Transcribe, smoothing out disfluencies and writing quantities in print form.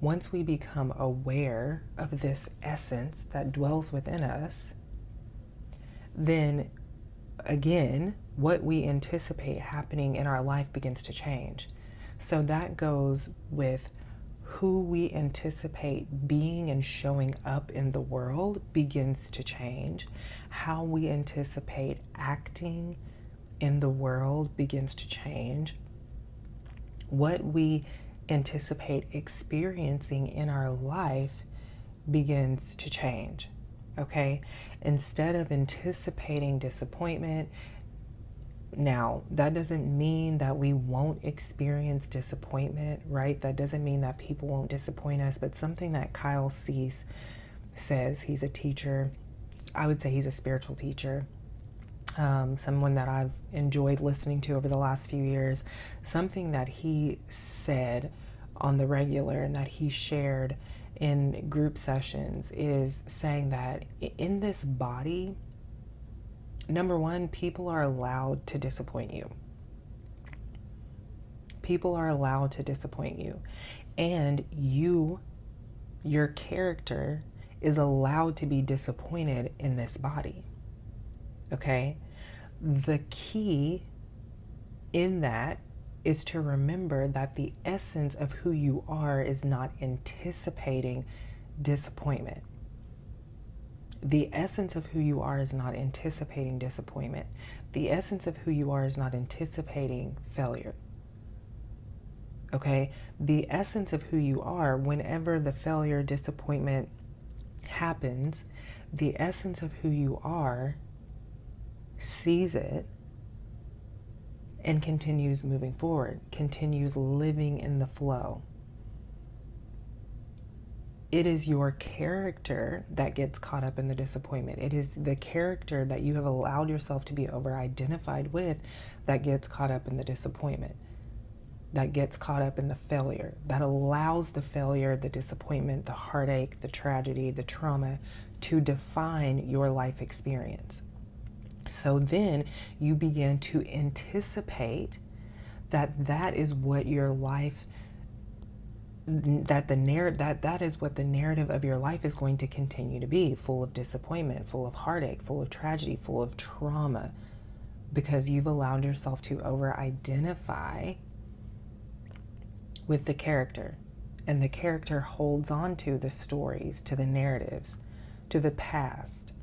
once we become aware of this essence that dwells within us, then again, what we anticipate happening in our life begins to change. So that goes with who we anticipate being and showing up in the world begins to change. How we anticipate acting in the world begins to change. What we anticipate experiencing in our life begins to change. Okay? Instead of anticipating disappointment, now, that doesn't mean that we won't experience disappointment, right? That doesn't mean that people won't disappoint us, but something that Kyle Cease says, he's a teacher, I would say he's a spiritual teacher, someone that I've enjoyed listening to over the last few years. Something that he said on the regular and that he shared in group sessions is saying that in this body, number one, people are allowed to disappoint you. People are allowed to disappoint you. And your character is allowed to be disappointed in this body. Okay? The key in that is to remember that the essence of who you are is not anticipating disappointment. The essence of who you are is not anticipating disappointment. The essence of who you are is not anticipating failure. Okay? The essence of who you are, whenever the failure, disappointment happens, the essence of who you are sees it and continues moving forward, continues living in the flow. It is your character that gets caught up in the disappointment. It is the character that you have allowed yourself to be over-identified with that gets caught up in the disappointment, that gets caught up in the failure, that allows the failure, the disappointment, the heartache, the tragedy, the trauma to define your life experience. So then you begin to anticipate that is what your life, that is what the narrative of your life is going to continue to be, full of disappointment, full of heartache, full of tragedy, full of trauma, because you've allowed yourself to over-identify with the character. And the character holds on to the stories, to the narratives, to the past,